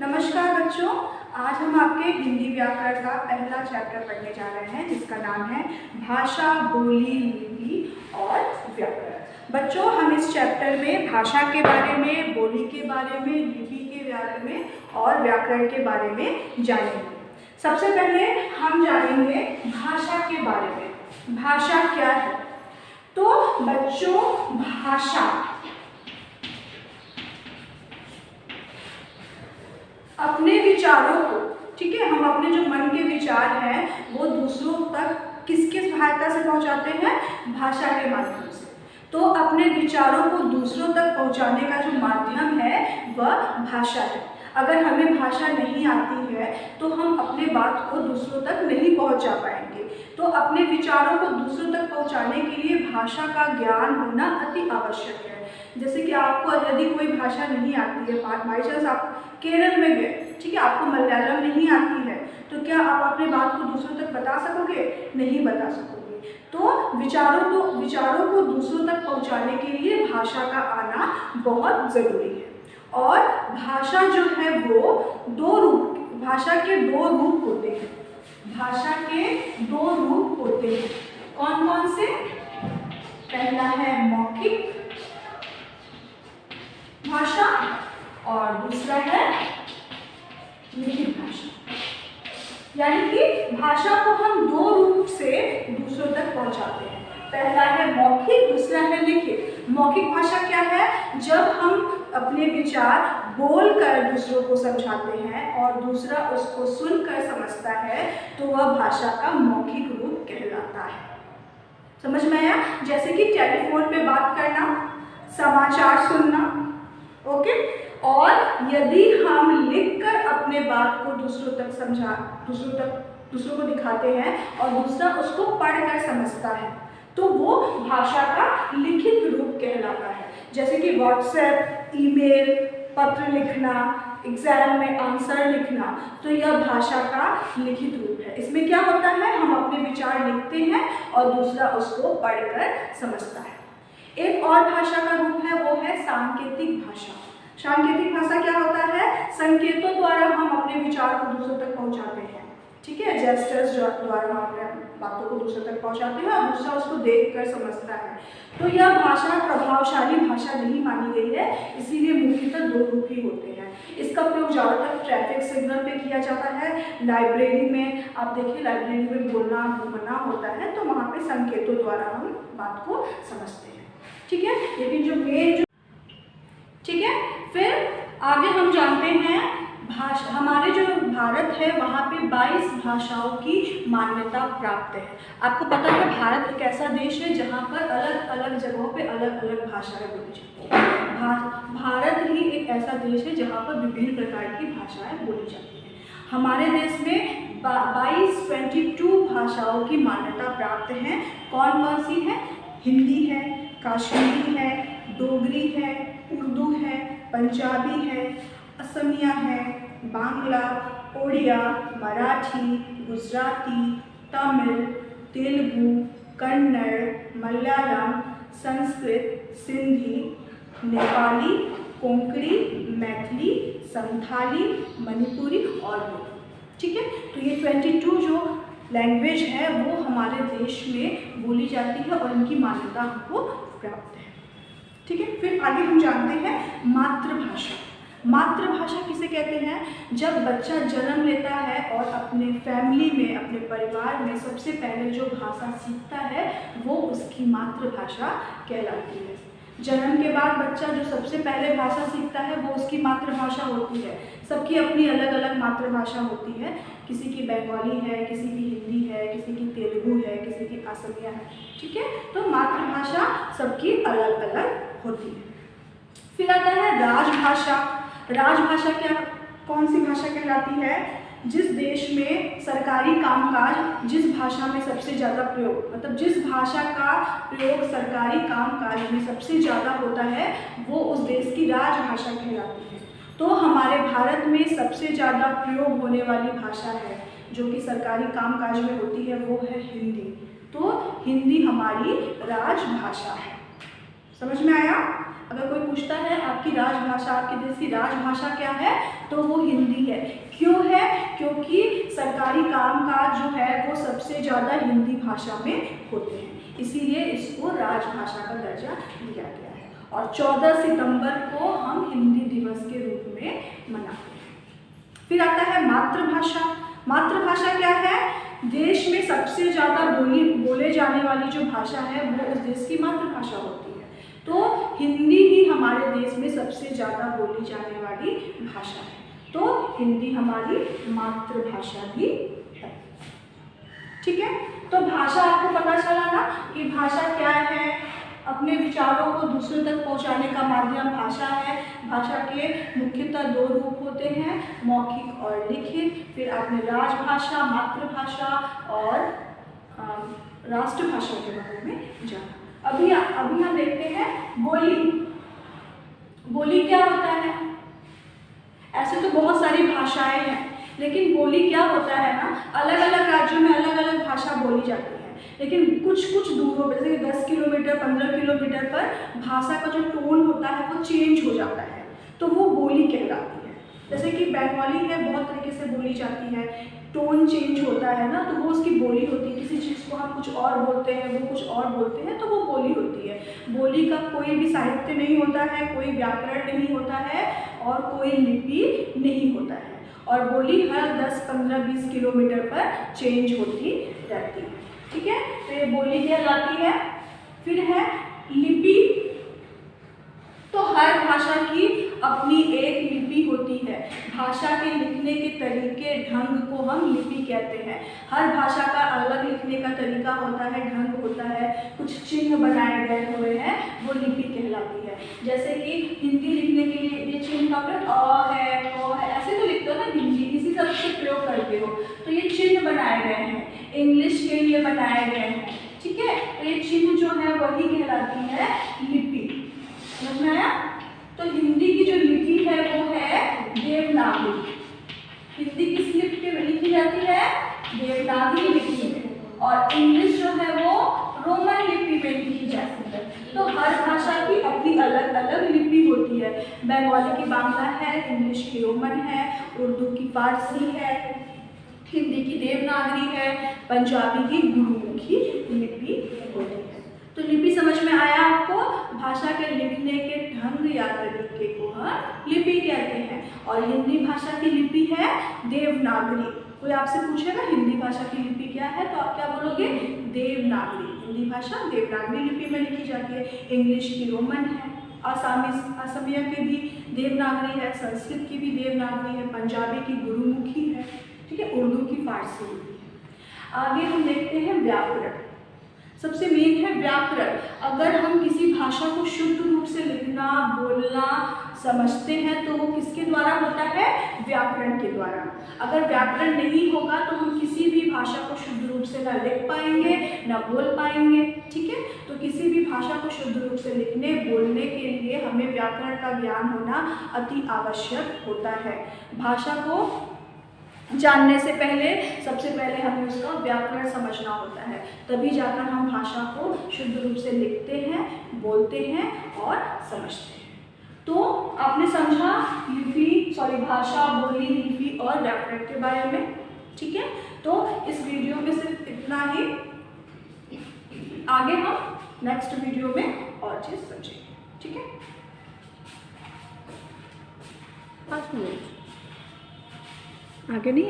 नमस्कार बच्चों, आज हम आपके हिंदी व्याकरण का पहला चैप्टर पढ़ने जा रहे हैं जिसका नाम है भाषा, बोली, लिपि और व्याकरण। बच्चों, हम इस चैप्टर में भाषा के बारे में, बोली के बारे में, लिपि के बारे में और व्याकरण के बारे में जानेंगे। सबसे पहले हम जानेंगे भाषा के बारे में। भाषा क्या है? तो बच्चों, भाषा अपने विचारों को, ठीक है, हम अपने जो मन के विचार हैं वो दूसरों तक किसकी सहायता से पहुंचाते हैं? भाषा के माध्यम से। तो अपने विचारों को दूसरों तक पहुंचाने का जो माध्यम है वह भाषा है। अगर हमें भाषा नहीं आती है तो हम अपने बात को दूसरों तक नहीं पहुंचा पाएंगे। तो अपने विचारों को दूसरों तक पहुंचाने के लिए भाषा का ज्ञान होना अति आवश्यक है। जैसे कि आपको यदि कोई भाषा नहीं आती है, बाई चांस आप केरल में गए, ठीक है, आपको मलयालम नहीं आती है, तो क्या आप अपने बात को दूसरों तक बता सकोगे? नहीं बता सकोगे। तो विचारों को दूसरों तक पहुंचाने के लिए भाषा का आना बहुत ज़रूरी है। और भाषा जो है वो भाषा के दो रूप होते हैं। भाषा के दो रूप होते हैं। कौन कौन से? पहला है मौखिक भाषा और दूसरा है लिखित भाषा। यानी कि भाषा को हम दो रूप से दूसरों तक पहुंचाते हैं। पहला है मौखिक, दूसरा है लिखित। मौखिक भाषा क्या है? जब हम अपने विचार बोलकर दूसरों को समझाते हैं और दूसरा उसको सुनकर समझता है तो वह भाषा का मौखिक रूप कहलाता है। समझ में आया? जैसे कि टेलीफोन पे बात करना, समाचार सुनना, ओके। और यदि हम लिखकर अपने बात को दूसरों को दिखाते हैं और दूसरा उसको पढ़कर समझता है तो वो भाषा का लिखित रूप कहलाता है। जैसे कि व्हाट्सएप, ईमेल, पत्र लिखना, एग्जाम में आंसर लिखना, तो यह भाषा का लिखित रूप है। इसमें क्या होता है? हम अपने विचार लिखते हैं और दूसरा उसको पढ़कर समझता है। एक और भाषा का रूप है वो है सांकेतिक भाषा। सांकेतिक भाषा क्या होता है? संकेतों द्वारा हम अपने विचार को दूसरों तक पहुंचाते हैं, ठीक है, जेस्चर्स द्वारा हम अपने बातों को दूसरों तक पहुंचाते हैं और दूसरा उसको देखकर समझता है। तो यह भाषा प्रभावशाली भाषा नहीं मानी गई है, इसीलिए मुख्यतः दो रूप ही होते हैं। इसका प्रयोग ज़्यादातर ट्रैफिक सिग्नल पे किया जाता है। लाइब्रेरी में आप देखिए, लाइब्रेरी में बोलना घूमना होता है तो वहाँ पे संकेतों द्वारा हम बात को समझते हैं, ठीक है। लेकिन जो मेन ठीक है, फिर आगे हम जानते हैं हमारे जो भारत है वहाँ पे 22 भाषाओं की मान्यता प्राप्त है। आपको पता है भारत एक ऐसा देश है जहाँ पर अलग अलग जगहों पे अलग अलग भाषाएं बोली जाती हैं। भारत ही एक ऐसा देश है जहाँ पर विभिन्न प्रकार की भाषाएं बोली जाती हैं। हमारे देश में 22 भाषाओं की मान्यता प्राप्त हैं। कौन कौन सी है? हिंदी है, कश्मीरी है, डोगरी है, उर्दू है, पंजाबी है, असमिया है, बांग्ला, ओडिया, मराठी, गुजराती, तमिल, तेलुगु, कन्नड़, मलयालम, संस्कृत, सिंधी, नेपाली, कोंकणी, मैथिली, संथाली, मणिपुरी और बोडो, ठीक है। तो ये 22 जो लैंग्वेज है वो हमारे देश में बोली जाती है और इनकी मान्यता हमको प्राप्त है, ठीक है। फिर आगे हम जानते हैं मातृभाषा। मातृभाषा किसे कहते हैं? जब बच्चा जन्म लेता है और अपने फैमिली में, अपने परिवार में सबसे पहले जो भाषा सीखता है वो उसकी मातृभाषा कहलाती है। जन्म के बाद बच्चा जो सबसे पहले भाषा सीखता है वो उसकी मातृभाषा होती है। सबकी अपनी अलग अलग मातृभाषा होती है। किसी की बंगाली है, किसी की हिंदी है, किसी की तेलुगु है, किसी की असमिया है, ठीक है। तो मातृभाषा सबकी अलग अलग होती है। फिर आता है राजभाषा। राजभाषा कौन सी भाषा कहलाती है? जिस देश में सरकारी कामकाज जिस भाषा में सबसे ज़्यादा प्रयोग, मतलब जिस भाषा का प्रयोग सरकारी कामकाज में सबसे ज़्यादा होता है वो उस देश की राजभाषा कहलाती है। तो हमारे भारत में सबसे ज़्यादा प्रयोग होने वाली भाषा है जो कि सरकारी कामकाज में होती है वो है हिंदी। तो हिंदी हमारी राजभाषा है। समझ में आया? अगर कोई पूछता है आपकी राजभाषा, आपके देश की राजभाषा क्या है, तो वो हिंदी है। क्यों है? क्योंकि सरकारी कामकाज जो है वो सबसे ज़्यादा हिंदी भाषा में होते हैं, इसीलिए इसको राजभाषा का दर्जा दिया गया है। और 14 सितंबर को हम हिंदी दिवस के रूप में मनाते हैं। फिर आता है मातृभाषा। मातृभाषा क्या है? देश में सबसे ज़्यादा बोले जाने वाली जो भाषा है वो उस देश की मातृभाषा होती है। तो हिंदी ही हमारे देश में सबसे ज़्यादा बोली जाने वाली भाषा है, तो हिंदी हमारी मातृभाषा भी है। ठीक है, तो भाषा आपको पता चला ना कि भाषा क्या है। अपने विचारों को दूसरों तक पहुंचाने का माध्यम भाषा है। भाषा के मुख्यतः 2 रूप होते हैं, मौखिक और लिखित। फिर आपने राजभाषा, मातृभाषा और राष्ट्रभाषा के बारे में जाना। अभी हम देखते हैं बोली। बोली क्या होता है? ऐसे तो बहुत सारी भाषाएं हैं, लेकिन बोली क्या होता है ना, अलग अलग राज्यों में अलग अलग भाषा बोली जाती है, लेकिन कुछ दूरों पर, जैसे 10 किलोमीटर 15 किलोमीटर पर भाषा का जो टोन होता है वो चेंज हो जाता है, तो वो बोली कहलाती है। जैसे कि बंगाली है, बहुत तरीके से बोली जाती है, टोन चेंज होता है ना, तो वो उसकी बोली होती है। किसी चीज़ को हम कुछ और बोलते हैं, वो कुछ और बोलते हैं, तो वो बोली होती है। बोली का कोई भी साहित्य नहीं होता है, कोई व्याकरण नहीं होता है और कोई लिपि नहीं होता है, और बोली हर 10, 15, 20 किलोमीटर पर चेंज होती रहती है। ठीक है, तो ये बोली कहलाती है। फिर है लिपि। तो हर भाषा की अपनी एक लिपि होती है। भाषा के लिखने के तरीके, ढंग को हम लिपि कहते हैं। हर भाषा का अलग लिखने का तरीका होता है, ढंग होता है, कुछ चिन्ह बनाए गए हुए हैं, वो लिपि कहलाती है। जैसे कि हिंदी लिखने के लिए ये चिन्ह का प्रयोग अ है, क है, ऐसे तो लिखते हो ना हिंदी, इसी सब से प्रयोग करते हो, तो ये चिन्ह बनाए गए हैं। इंग्लिश के लिए बनाए गए हैं। ठीक है, तो ये चिन्ह जो है वही कहलाती है लिपि। समझ में आया? तो हिंदी की जो लिपि है वो है देवनागरी। हिंदी किस लिपि में लिखी जाती है? देवनागरी लिपि में। और इंग्लिश जो है वो रोमन लिपि में लिखी जाती है। तो हर भाषा की अपनी अलग अलग लिपि होती है। बंगाली की बांग्ला है, इंग्लिश की रोमन है, उर्दू की फारसी है, हिंदी की देवनागरी है, पंजाबी की गुरुमुखी लिपि होती है। तो लिपि समझ में आया आपको? भाषा के लिखने के ढंग या तरीके को हम लिपि कहते हैं। और हिंदी भाषा की लिपि है देवनागरी। कोई आपसे पूछेगा हिंदी भाषा की लिपि क्या है, तो आप क्या बोलोगे? देवनागरी। हिंदी भाषा देवनागरी लिपि में लिखी जाती है। इंग्लिश की रोमन है, असमिया की भी देवनागरी है, संस्कृत की भी देवनागरी है, पंजाबी की गुरुमुखी है, ठीक है, उर्दू की फारसी लिपि है। आगे हम देखते हैं व्याकरण। सबसे मेन है व्याकरण। अगर हम किसी भाषा को शुद्ध रूप से लिखना, बोलना समझते हैं तो वो किसके द्वारा होता है? व्याकरण के द्वारा। अगर व्याकरण नहीं होगा तो हम किसी भी भाषा को शुद्ध रूप से ना लिख पाएंगे ना बोल पाएंगे। ठीक है, तो किसी भी भाषा को शुद्ध रूप से लिखने बोलने के लिए हमें व्याकरण का ज्ञान होना अति आवश्यक होता है। भाषा को जानने से पहले सबसे पहले हमें उसका व्याकरण समझना होता है, तभी जाकर हम भाषा को शुद्ध रूप से लिखते हैं, बोलते हैं और समझते हैं। तो आपने समझा भाषा, बोली, लिपि और व्याकरण के बारे में। ठीक है, तो इस वीडियो में सिर्फ इतना ही। आगे हम नेक्स्ट वीडियो में और चीज़ समझेंगे। ठीक है, 5 मिनट आगे नहीं है।